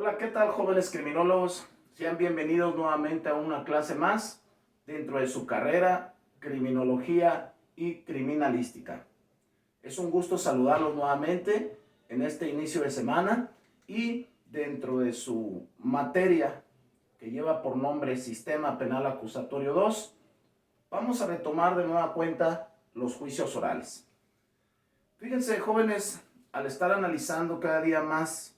Hola, ¿qué tal, jóvenes criminólogos? Sean bienvenidos nuevamente a una clase más dentro de su carrera, Criminología y Criminalística. Es un gusto saludarlos nuevamente en este inicio de semana y dentro de su materia que lleva por nombre Sistema Penal Acusatorio 2, vamos a retomar de nueva cuenta los juicios orales. Fíjense, jóvenes, al estar analizando cada día más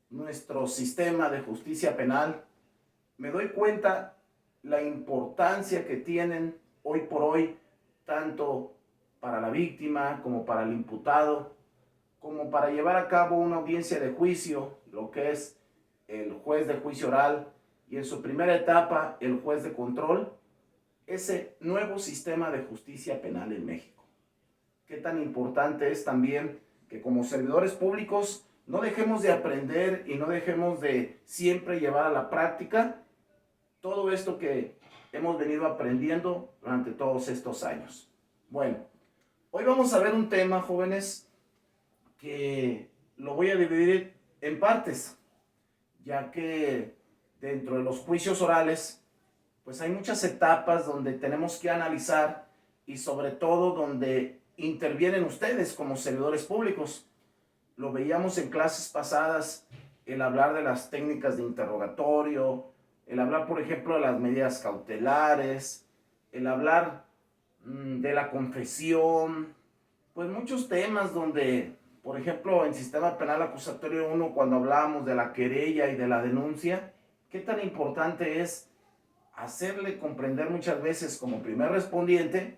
nuestro sistema de justicia penal, me doy cuenta la importancia que tienen hoy por hoy, tanto para la víctima como para el imputado, como para llevar a cabo una audiencia de juicio, lo que es el juez de juicio oral y en su primera etapa el juez de control, ese nuevo sistema de justicia penal en México. Qué tan importante es también que como servidores públicos no dejemos de aprender y no dejemos de siempre llevar a la práctica todo esto que hemos venido aprendiendo durante todos estos años. Bueno, hoy vamos a ver un tema, jóvenes, que lo voy a dividir en partes, ya que dentro de los juicios orales, pues hay muchas etapas donde tenemos que analizar y sobre todo donde intervienen ustedes como servidores públicos. Lo veíamos en clases pasadas, el hablar de las técnicas de interrogatorio, el hablar, por ejemplo, de las medidas cautelares, el hablar de la confesión, pues muchos temas donde, por ejemplo, en Sistema Penal Acusatorio 1, cuando hablábamos de la querella y de la denuncia, qué tan importante es hacerle comprender muchas veces como primer respondiente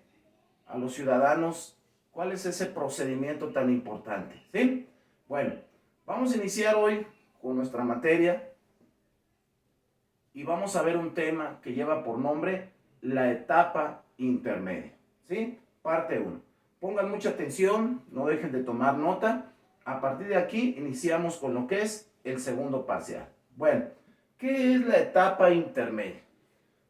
a los ciudadanos cuál es ese procedimiento tan importante, ¿sí? Bueno, vamos a iniciar hoy con nuestra materia y vamos a ver un tema que lleva por nombre la etapa intermedia, ¿sí? Parte 1. Pongan mucha atención, no dejen de tomar nota. A partir de aquí iniciamos con lo que es el segundo parcial. Bueno, ¿qué es la etapa intermedia?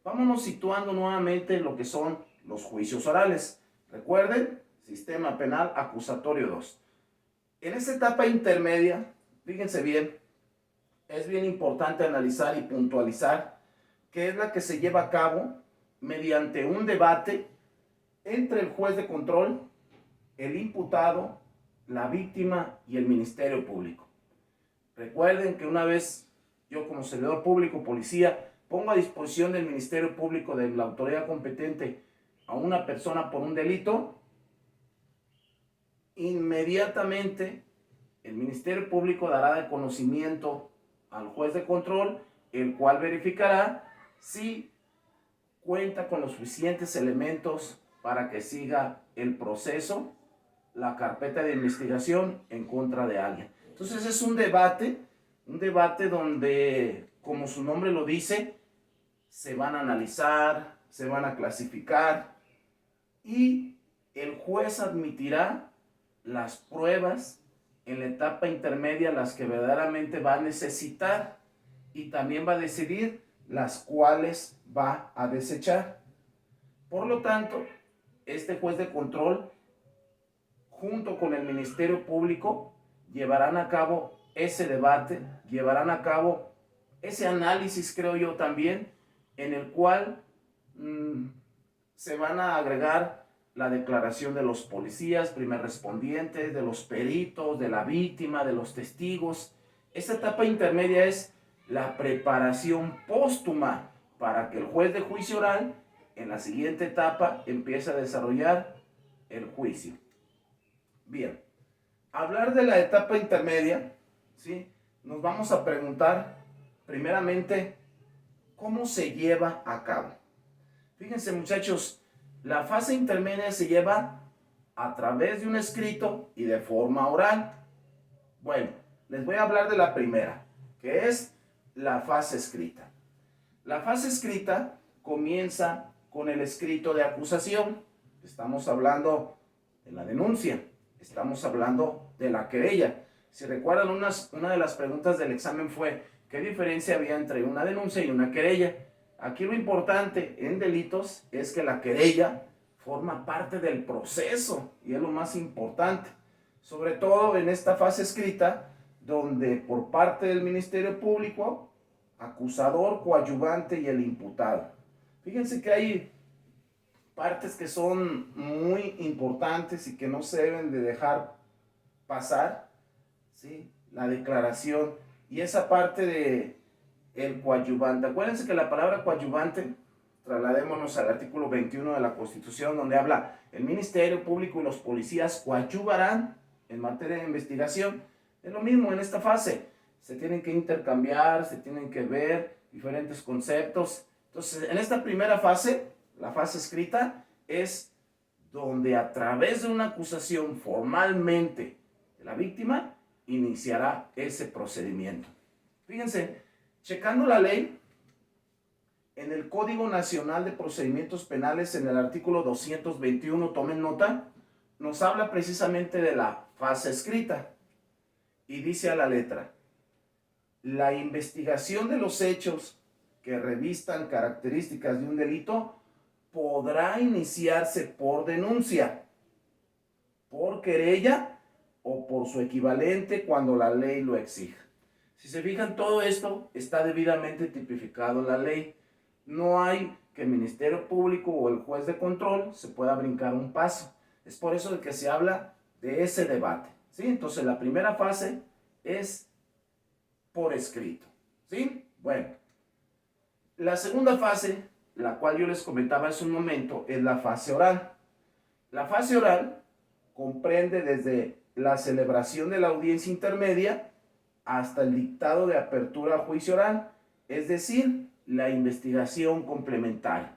Vámonos situando nuevamente en lo que son los juicios orales. Recuerden, Sistema Penal Acusatorio 2. En esta etapa intermedia, fíjense bien, es bien importante analizar y puntualizar que es la que se lleva a cabo mediante un debate entre el juez de control, el imputado, la víctima y el Ministerio Público. Recuerden que una vez yo como servidor público, policía, pongo a disposición del Ministerio Público, de la autoridad competente, a una persona por un delito, inmediatamente el Ministerio Público dará de conocimiento al juez de control, el cual verificará si cuenta con los suficientes elementos para que siga el proceso, la carpeta de investigación en contra de alguien. Entonces es un debate donde, como su nombre lo dice, se van a analizar, se van a clasificar y el juez admitirá las pruebas en la etapa intermedia, las que verdaderamente va a necesitar, y también va a decidir las cuales va a desechar. Por lo tanto, este juez de control, junto con el Ministerio Público, llevarán a cabo ese debate, llevarán a cabo ese análisis, creo yo también, en el cual se van a agregar la declaración de los policías, primer respondientes, de los peritos, de la víctima, de los testigos. Esta etapa intermedia es la preparación póstuma para que el juez de juicio oral en la siguiente etapa empiece a desarrollar el juicio. Bien, hablar de la etapa intermedia, ¿sí? Nos vamos a preguntar primeramente cómo se lleva a cabo. Fíjense, muchachos, la fase intermedia se lleva a través de un escrito y de forma oral. Bueno, les voy a hablar de la primera, que es la fase escrita. La fase escrita comienza con el escrito de acusación. Estamos hablando de la denuncia, estamos hablando de la querella. Si recuerdan, una de las preguntas del examen fue ¿qué diferencia había entre una denuncia y una querella? Aquí lo importante en delitos es que la querella forma parte del proceso y es lo más importante. Sobre todo en esta fase escrita donde por parte del Ministerio Público, acusador, coadyuvante y el imputado. Fíjense que hay partes que son muy importantes y que no se deben de dejar pasar, ¿sí? La declaración y esa parte de el coadyuvante. Acuérdense que la palabra coadyuvante, trasladémonos al artículo 21 de la Constitución, donde habla el Ministerio Público y los policías coadyuvarán en materia de investigación. Es lo mismo en esta fase. Se tienen que intercambiar, se tienen que ver diferentes conceptos. Entonces, en esta primera fase, la fase escrita, es donde a través de una acusación formalmente de la víctima, iniciará ese procedimiento. Fíjense, checando la ley, en el Código Nacional de Procedimientos Penales, en el artículo 221, tomen nota, nos habla precisamente de la fase escrita. Y dice a la letra, la investigación de los hechos que revistan características de un delito podrá iniciarse por denuncia, por querella o por su equivalente cuando la ley lo exija. Si se fijan, todo esto está debidamente tipificado en la ley. No hay que el Ministerio Público o el juez de control se pueda brincar un paso. Es por eso de que se habla de ese debate, ¿sí? Entonces, la primera fase es por escrito, ¿sí? Bueno, la segunda fase, la cual yo les comentaba hace un momento, es la fase oral. La fase oral comprende desde la celebración de la audiencia intermedia hasta el dictado de apertura a juicio oral, es decir, la investigación complementaria.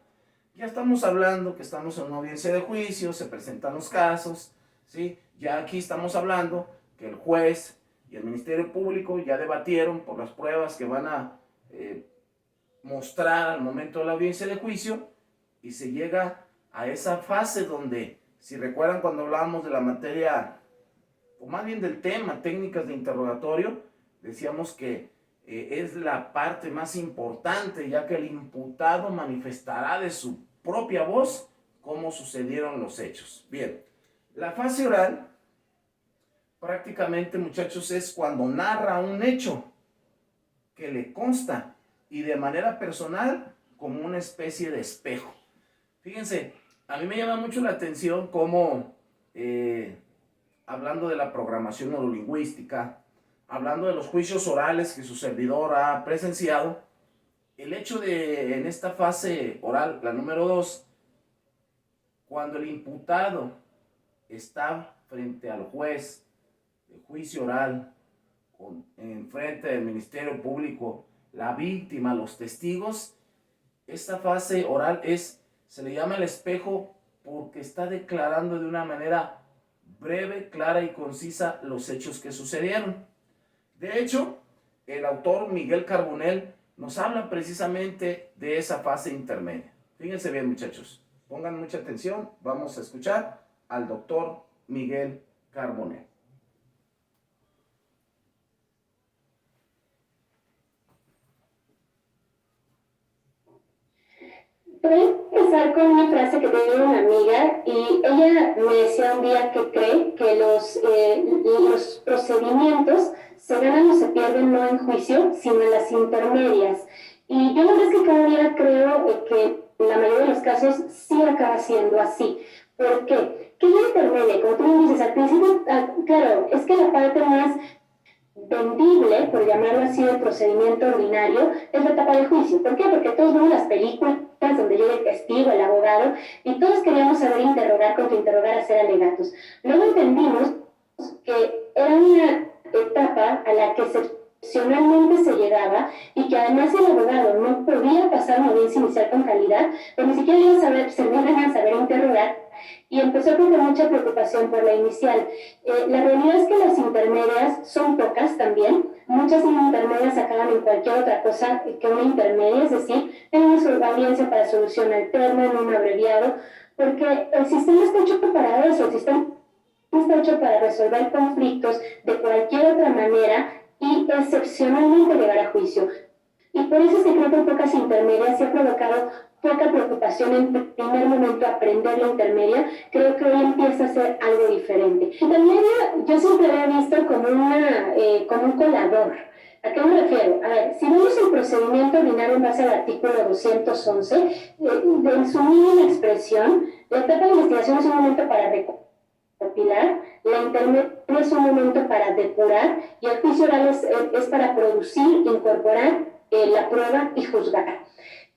Ya estamos hablando que estamos en una audiencia de juicio, se presentan los casos, ¿sí? Ya aquí estamos hablando que el juez y el Ministerio Público ya debatieron por las pruebas que van a mostrar al momento de la audiencia de juicio y se llega a esa fase donde, si recuerdan cuando hablábamos de la materia, o más bien del tema, técnicas de interrogatorio, decíamos que es la parte más importante, ya que el imputado manifestará de su propia voz cómo sucedieron los hechos. Bien, la fase oral prácticamente, muchachos, es cuando narra un hecho que le consta y de manera personal como una especie de espejo. Fíjense, a mí me llama mucho la atención cómo, hablando de la programación neurolingüística, hablando de los juicios orales que su servidor ha presenciado, el hecho de, en esta fase oral, la número 2, cuando el imputado está frente al juez de juicio oral, en frente del Ministerio Público, la víctima, los testigos, esta fase oral se le llama el espejo porque está declarando de una manera breve, clara y concisa los hechos que sucedieron. De hecho, el autor Miguel Carbonell nos habla precisamente de esa fase intermedia. Fíjense bien, muchachos, pongan mucha atención, vamos a escuchar al doctor Miguel Carbonell. Voy a empezar con una frase que tenía una amiga y ella me decía un día que cree que los procedimientos se ganan o se pierden no en juicio, sino en las intermedias. Y yo la verdad es que cada día creo que en la mayoría de los casos sí acaba siendo así. ¿Por qué? ¿Qué es la intermedia? Como tú me dices al principio, claro, es que la parte más vendible, por llamarlo así, del procedimiento ordinario, es la etapa de juicio. ¿Por qué? Porque todos vemos las películas donde llega el testigo, el abogado, y todos queríamos saber interrogar, contrainterrogar, hacer alegatos. Luego entendimos que era una etapa a la que excepcionalmente se llegaba y que además el abogado no podía pasar una audiencia inicial con calidad, pues ni siquiera iba a saber, se iban a saber interrogar, y empezó con mucha preocupación por la inicial. La realidad es que las intermedias son pocas también. Muchas intermedias acaban en cualquier otra cosa que una intermedia, es decir, en una audiencia para solución alterna, en un abreviado, porque el sistema está hecho para eso, el sistema está hecho para resolver conflictos de cualquier otra manera y excepcionalmente llegar a juicio. Y por eso se cree que pocas intermedias se ha provocado poca preocupación en primer momento aprender la intermedia, creo que hoy empieza a ser algo diferente. Intermedia yo siempre la he visto como, como un colador. ¿A qué me refiero? A ver, si vemos el procedimiento ordinario en base al artículo 211, en su mínima expresión, la etapa de investigación es un momento para recopilar, la intermedia es un momento para depurar y el juicio oral es para producir, incorporar la prueba y juzgar.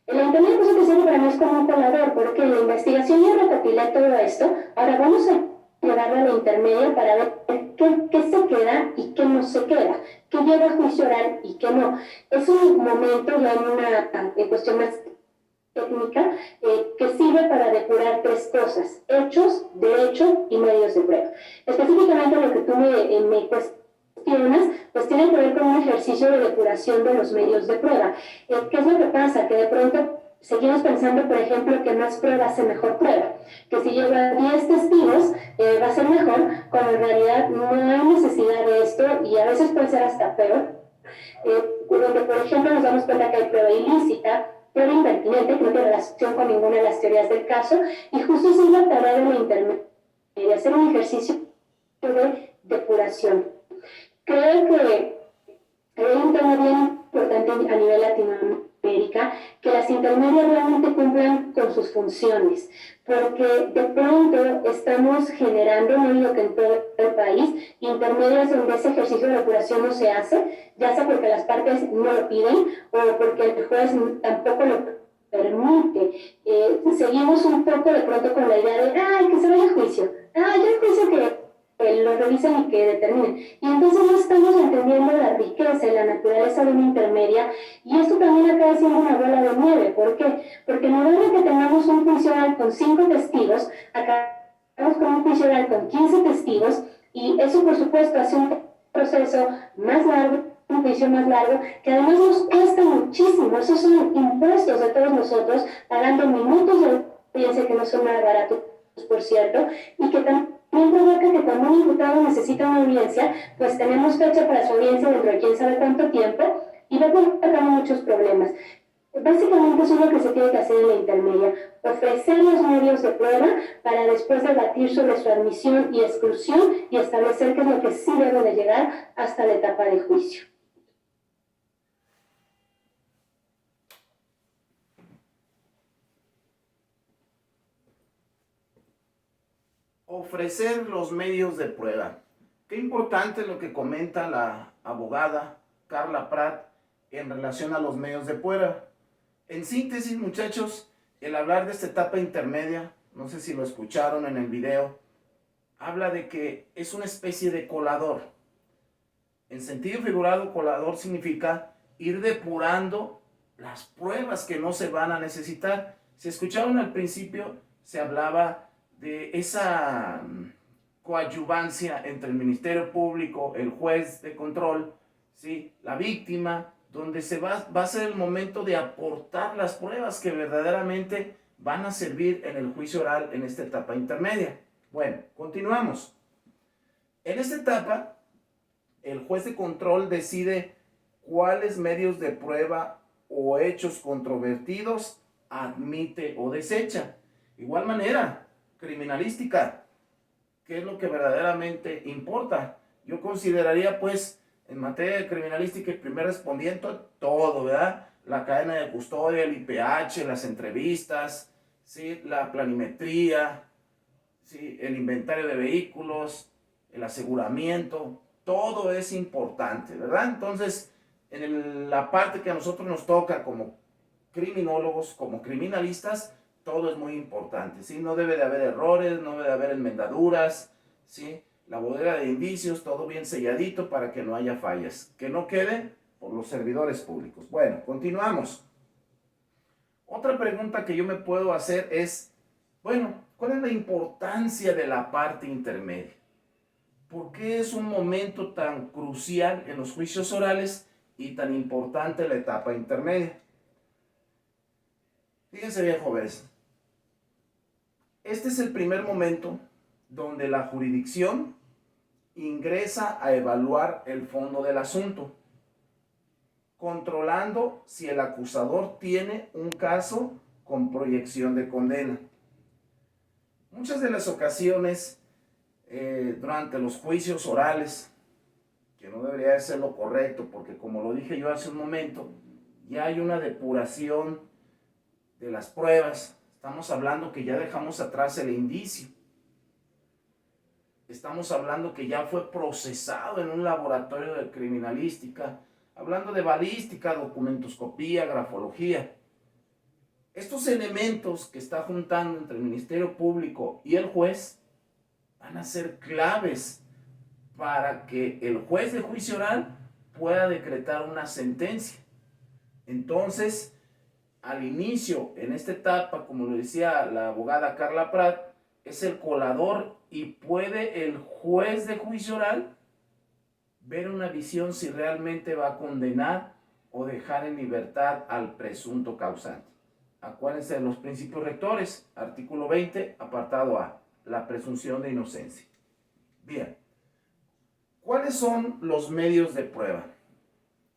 La intermedia cosa que sirve para mí es como un colador, porque la investigación ya recopilé todo esto, ahora vamos a llevarlo a la intermedia para ver qué se queda y qué no se queda, qué lleva a juicio oral y qué no. Es un momento ya en una cuestión más técnica que sirve para depurar tres cosas: hechos, derecho y medios de prueba. Específicamente lo que tú me cuestionas, pues tiene que ver con un ejercicio de depuración de los medios de prueba. ¿Qué es lo que pasa? Que de pronto seguimos pensando, por ejemplo, que más prueba hace mejor prueba, que si lleva 10 testigos va a ser mejor, cuando en realidad no hay necesidad de esto y a veces puede ser hasta peor, donde por ejemplo nos damos cuenta que hay prueba ilícita, prueba impertinente, que no tiene relación con ninguna de las teorías del caso, y justo esa es la tarea de la intermedia, hacer un ejercicio de depuración. Creo que hay un tema bien importante a nivel Latinoamérica, que las intermedias realmente cumplan con sus funciones, porque de pronto estamos generando, no digo que en todo el país, intermedias donde ese ejercicio de depuración no se hace, ya sea porque las partes no lo piden o porque el juez tampoco lo permite. Seguimos un poco de pronto con la idea de, ¡ay, que se vaya a juicio! ¡Ay, yo juicio que lo revisen y que determinen! Y entonces no estamos entendiendo la riqueza y la naturaleza de una intermedia, y esto también acaba siendo una bola de nieve. ¿Por qué? Porque no es que tengamos un juicio oral con 5 testigos, acabamos con un juicio oral con 15 testigos, y eso por supuesto hace un proceso más largo, un juicio más largo, que además nos cuesta muchísimo. Esos son impuestos de todos nosotros, pagando minutos de audiencia que no son nada baratos, por cierto, y que también provoca que cuando un imputado necesita una audiencia, pues tenemos fecha para su audiencia dentro de quién sabe cuánto tiempo, y va provocando muchos problemas. Básicamente eso es lo que se tiene que hacer en la intermedia: ofrecer los medios de prueba para después debatir sobre su admisión y exclusión y establecer qué es lo que sí debe de llegar hasta la etapa de juicio. Ofrecer los medios de prueba. Qué importante lo que comenta la abogada Carla Prat en relación a los medios de prueba. En síntesis, muchachos, el hablar de esta etapa intermedia, no sé si lo escucharon en el video, habla de que es una especie de colador. En sentido figurado, colador significa ir depurando las pruebas que no se van a necesitar. Si escucharon al principio, se hablaba de esa coadyuvancia entre el Ministerio Público, el juez de control, ¿sí?, la víctima, donde va a ser el momento de aportar las pruebas que verdaderamente van a servir en el juicio oral en esta etapa intermedia. Bueno, continuamos. En esta etapa, el juez de control decide cuáles medios de prueba o hechos controvertidos admite o desecha. Igual manera, criminalística, ¿qué es lo que verdaderamente importa? Yo consideraría, pues, en materia de criminalística, el primer respondiente, todo, ¿verdad? La cadena de custodia, el IPH, las entrevistas, ¿sí?, la planimetría, ¿sí?, el inventario de vehículos, el aseguramiento, todo es importante, ¿verdad? Entonces, en la parte que a nosotros nos toca como criminólogos, como criminalistas, todo es muy importante, ¿sí? No debe de haber errores, no debe de haber enmendaduras, ¿sí? La bodega de indicios, todo bien selladito para que no haya fallas, que no quede por los servidores públicos. Bueno, continuamos. Otra pregunta que yo me puedo hacer es, bueno, ¿cuál es la importancia de la parte intermedia? ¿Por qué es un momento tan crucial en los juicios orales y tan importante la etapa intermedia? Fíjense bien, jóvenes. Este es el primer momento donde la jurisdicción ingresa a evaluar el fondo del asunto, controlando si el acusador tiene un caso con proyección de condena. Muchas de las ocasiones, durante los juicios orales, que no debería de ser lo correcto, porque como lo dije yo hace un momento, ya hay una depuración de las pruebas. Estamos hablando que ya dejamos atrás el indicio. Estamos hablando que ya fue procesado en un laboratorio de criminalística, hablando de balística, documentoscopía, grafología. Estos elementos que está juntando entre el Ministerio Público y el juez van a ser claves para que el juez de juicio oral pueda decretar una sentencia. Entonces, al inicio, en esta etapa, como lo decía la abogada Carla Prat, es el colador y puede el juez de juicio oral ver una visión si realmente va a condenar o dejar en libertad al presunto causante. Acuérdense de los principios rectores, artículo 20, apartado A, la presunción de inocencia. Bien, ¿cuáles son los medios de prueba?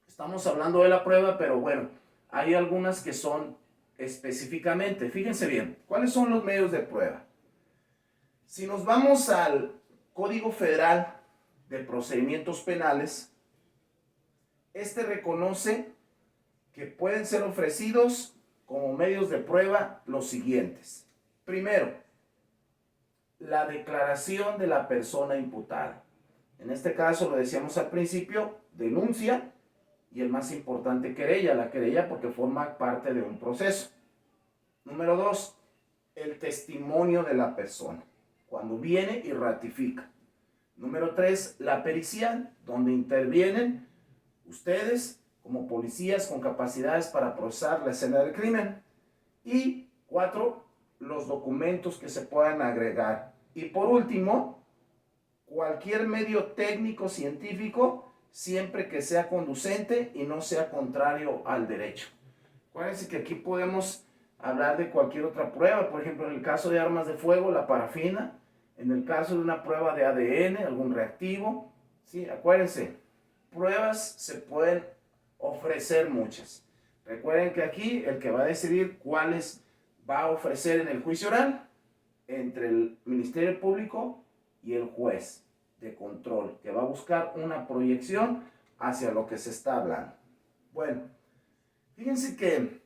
Estamos hablando de la prueba, pero bueno, hay algunas que son específicamente. Fíjense bien, ¿cuáles son los medios de prueba? Si nos vamos al Código Federal de Procedimientos Penales, este reconoce que pueden ser ofrecidos como medios de prueba los siguientes. Primero, la declaración de la persona imputada. En este caso, lo decíamos al principio, denuncia y el más importante, querella. La querella porque forma parte de un proceso. Número 2, el testimonio de la persona, cuando viene y ratifica. Número 3, la pericial, donde intervienen ustedes como policías con capacidades para procesar la escena del crimen. Y 4, los documentos que se puedan agregar. Y por último, cualquier medio técnico científico, siempre que sea conducente y no sea contrario al derecho. Acuérdense que aquí podemos hablar de cualquier otra prueba, por ejemplo, en el caso de armas de fuego, la parafina, en el caso de una prueba de ADN, algún reactivo, ¿sí? Acuérdense, pruebas se pueden ofrecer muchas. Recuerden que aquí el que va a decidir cuáles va a ofrecer en el juicio oral, entre el Ministerio Público y el juez de control, que va a buscar una proyección hacia lo que se está hablando. Bueno, fíjense que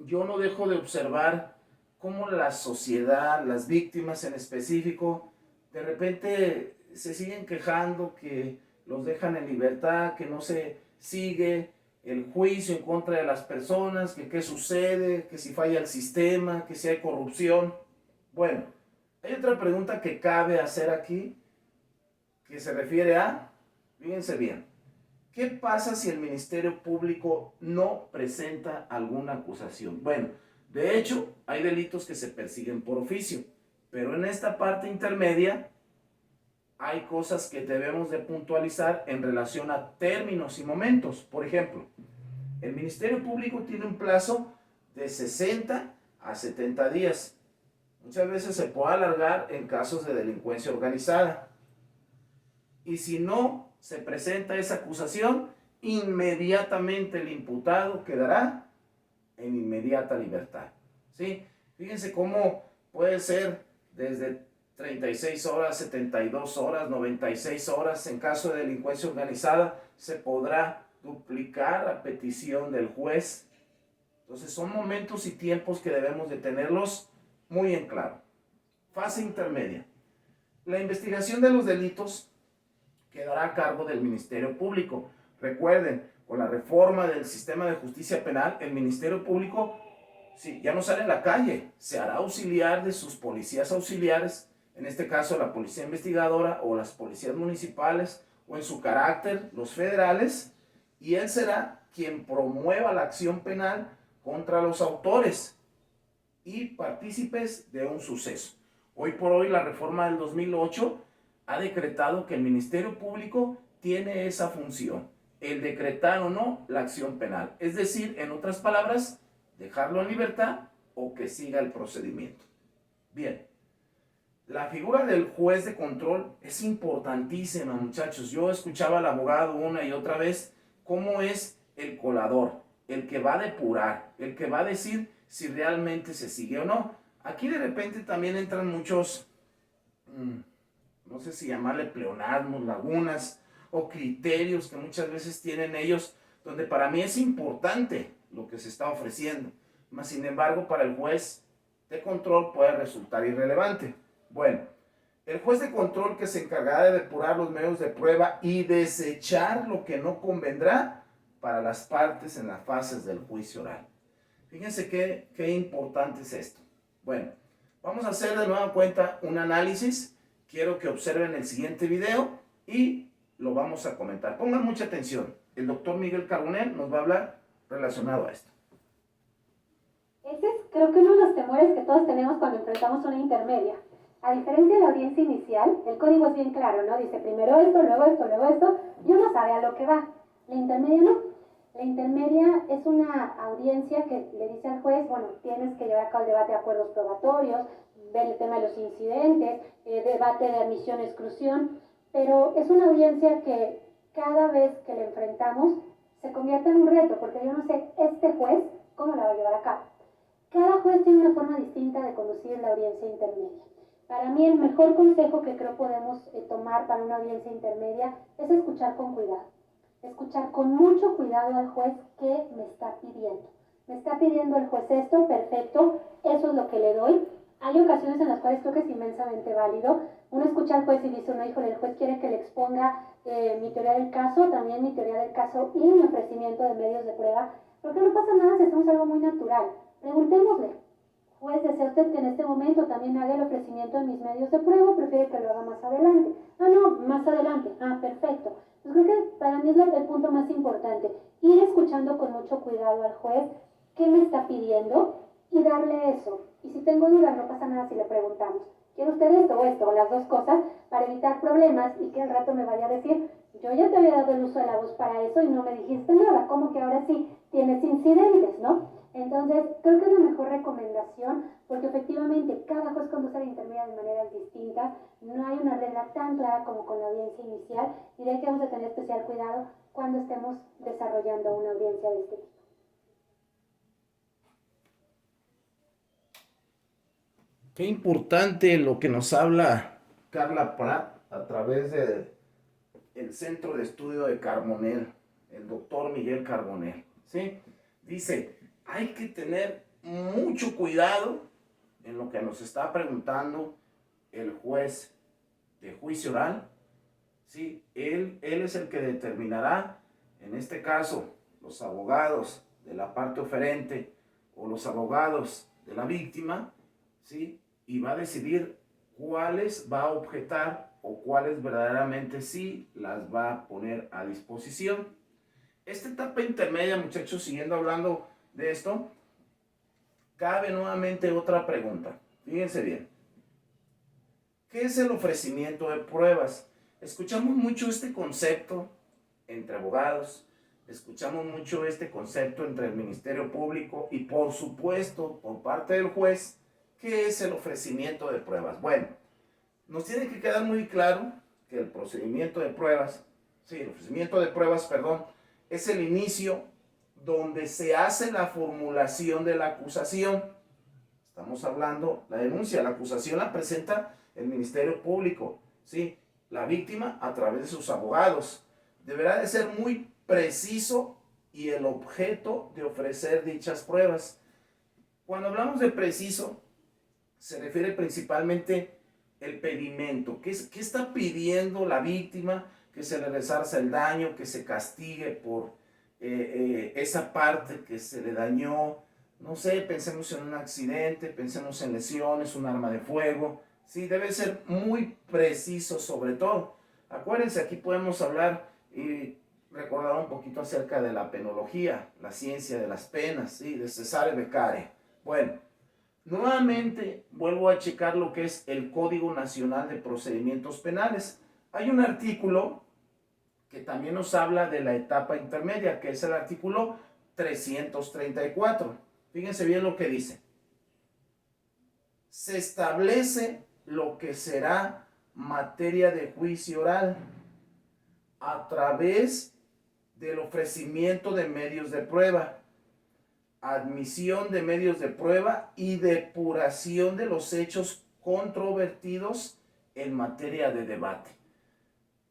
yo no dejo de observar cómo la sociedad, las víctimas en específico, de repente se siguen quejando que los dejan en libertad, que no se sigue el juicio en contra de las personas, que qué sucede, que si falla el sistema, que si hay corrupción. Bueno, hay otra pregunta que cabe hacer aquí, que se refiere a, fíjense bien, ¿qué pasa si el Ministerio Público no presenta alguna acusación? Bueno, de hecho, hay delitos que se persiguen por oficio, pero en esta parte intermedia hay cosas que debemos de puntualizar en relación a términos y momentos. Por ejemplo, el Ministerio Público tiene un plazo de 60 a 70 días. Muchas veces se puede alargar en casos de delincuencia organizada. Y si no se presenta esa acusación, inmediatamente el imputado quedará en inmediata libertad. ¿Sí? Fíjense cómo puede ser desde 36 horas, 72 horas, 96 horas. En caso de delincuencia organizada, se podrá duplicar a petición del juez. Entonces son momentos y tiempos que debemos de tenerlos muy en claro. Fase intermedia. La investigación de los delitos quedará a cargo del Ministerio Público. Recuerden, con la reforma del sistema de justicia penal, el Ministerio Público, sí, ya no sale a la calle, se hará auxiliar de sus policías auxiliares, en este caso la policía investigadora o las policías municipales, o en su carácter los federales, y él será quien promueva la acción penal contra los autores y partícipes de un suceso. Hoy por hoy la reforma del 2008 ha decretado que el Ministerio Público tiene esa función, el decretar o no la acción penal. Es decir, en otras palabras, dejarlo en libertad o que siga el procedimiento. Bien, la figura del juez de control es importantísima, muchachos. Yo escuchaba al abogado una y otra vez cómo es el colador, el que va a depurar, el que va a decir si realmente se sigue o no. Aquí de repente también entran muchos, no sé si llamarle pleonasmos, lagunas o criterios que muchas veces tienen ellos, donde para mí es importante lo que se está ofreciendo, mas sin embargo para el juez de control puede resultar irrelevante. Bueno, el juez de control que se encargará de depurar los medios de prueba y desechar lo que no convendrá para las partes en las fases del juicio oral. Fíjense qué importante es esto. Bueno, vamos a hacer de nueva cuenta un análisis. Quiero que observen el siguiente video y lo vamos a comentar. Pongan mucha atención. El doctor Miguel Carbonell nos va a hablar relacionado a esto. Ese es, creo que uno de los temores que todos tenemos cuando enfrentamos una intermedia. A diferencia de la audiencia inicial, el código es bien claro, ¿no? Dice primero esto, luego esto, luego esto, y uno sabe a lo que va. La intermedia no. La intermedia es una audiencia que le dice al juez, bueno, tienes que llevar a cabo el debate de acuerdos probatorios, ver el tema de los incidentes, debate de admisión-exclusión, pero es una audiencia que cada vez que le enfrentamos se convierte en un reto, porque yo no sé, este juez, ¿cómo la va a llevar a cabo? Cada juez tiene una forma distinta de conducir la audiencia intermedia. Para mí el mejor consejo que creo podemos tomar para una audiencia intermedia es escuchar con cuidado. Escuchar con mucho cuidado al juez que me está pidiendo. Me está pidiendo el juez esto, perfecto, eso es lo que le doy. Hay ocasiones en las cuales creo que es inmensamente válido. Uno escucha al juez y dice, no, híjole, el juez quiere que le exponga mi teoría del caso, también mi teoría del caso y mi ofrecimiento de medios de prueba. Porque no pasa nada si hacemos algo muy natural. Preguntémosle, juez, ¿desea usted que en este momento también haga el ofrecimiento de mis medios de prueba o prefiere que lo haga más adelante? Ah, no, más adelante. Ah, perfecto. Pues creo que para mí es el punto más importante, ir escuchando con mucho cuidado al juez qué me está pidiendo y darle eso. Y si tengo dudas, no pasa nada si le preguntamos, ¿quiere usted esto o esto? O las dos cosas, para evitar problemas y que al rato me vaya a decir, yo ya te había dado el uso de la voz para eso y no me dijiste nada, como que ahora sí tienes incidentes, ¿no? Entonces, creo que es la mejor recomendación, porque efectivamente cada juez conduce la intermedia de maneras distintas, no hay una regla tan clara como con la audiencia inicial, y de ahí que vamos a tener especial cuidado cuando estemos desarrollando una audiencia de este tipo. Qué importante lo que nos habla Carla Pratt a través del Centro de Estudio de Carbonell, el doctor Miguel Carbonell, ¿sí? Dice, hay que tener mucho cuidado en lo que nos está preguntando el juez de juicio oral, ¿sí? Él es el que determinará, en este caso, los abogados de la parte oferente o los abogados de la víctima, ¿sí? Y va a decidir cuáles va a objetar o cuáles verdaderamente sí las va a poner a disposición. Esta etapa intermedia, muchachos, siguiendo hablando de esto, cabe nuevamente otra pregunta. Fíjense bien. ¿Qué es el ofrecimiento de pruebas? Escuchamos mucho este concepto entre abogados, escuchamos mucho este concepto entre el Ministerio Público y por supuesto por parte del juez. ¿Qué es el ofrecimiento de pruebas? Bueno, nos tiene que quedar muy claro que el procedimiento de pruebas, el ofrecimiento de pruebas, perdón, es el inicio donde se hace la formulación de la acusación. Estamos hablando, la denuncia, la acusación la presenta el Ministerio Público, ¿sí? La víctima a través de sus abogados. Deberá de ser muy preciso y el objeto de ofrecer dichas pruebas. Cuando hablamos de preciso, se refiere principalmente el pedimento. ¿Qué está pidiendo la víctima? Que se le resarza el daño, que se castigue por esa parte que se le dañó. No sé, pensemos en un accidente, pensemos en lesiones, un arma de fuego. Sí, debe ser muy preciso sobre todo. Acuérdense, aquí podemos hablar y recordar un poquito acerca de la penología, la ciencia de las penas, ¿sí? De Cesare Beccari. Bueno, nuevamente vuelvo a checar lo que es el Código Nacional de Procedimientos Penales. Hay un artículo que también nos habla de la etapa intermedia, que es el artículo 334. Fíjense bien lo que dice. Se establece lo que será materia de juicio oral a través del ofrecimiento de medios de prueba. admisión de medios de prueba y depuración de los hechos controvertidos en materia de debate.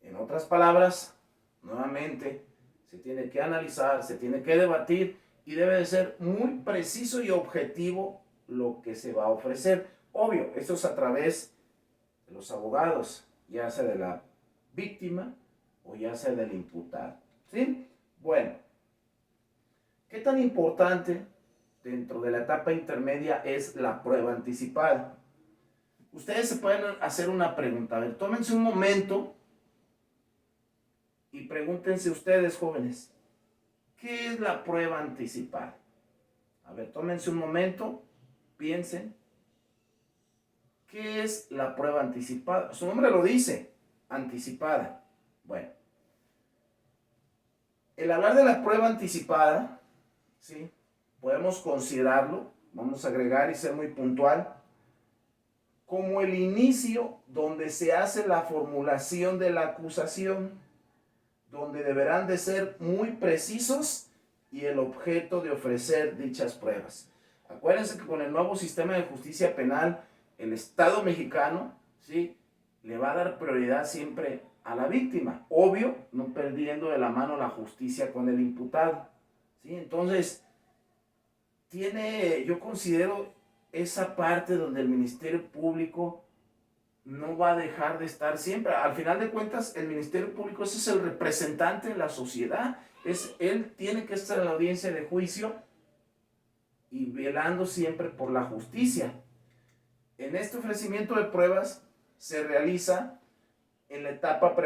En otras palabras, nuevamente, se tiene que analizar, se tiene que debatir y debe de ser muy preciso y objetivo lo que se va a ofrecer. Obvio, esto es a través de los abogados, ya sea de la víctima o ya sea del imputado. ¿Sí? Bueno, ¿qué tan importante dentro de la etapa intermedia es la prueba anticipada? Ustedes se pueden hacer una pregunta. A ver, tómense un momento y pregúntense ustedes, jóvenes, ¿qué es la prueba anticipada? A ver, tómense un momento, piensen. ¿Qué es la prueba anticipada? Su nombre lo dice, anticipada. Bueno, el hablar de la prueba anticipada, ¿sí? Podemos considerarlo, vamos a agregar y ser muy puntual, como el inicio donde se hace la formulación de la acusación, donde deberán de ser muy precisos y el objeto de ofrecer dichas pruebas. Acuérdense que con el nuevo sistema de justicia penal, el Estado mexicano, ¿sí?, le va a dar prioridad siempre a la víctima, obvio, no perdiendo de la mano la justicia con el imputado, ¿sí? Entonces, yo considero esa parte donde el Ministerio Público no va a dejar de estar siempre. Al final de cuentas, el Ministerio Público ese es el representante de la sociedad. Él tiene que estar en la audiencia de juicio y velando siempre por la justicia. En este ofrecimiento de pruebas se realiza en la etapa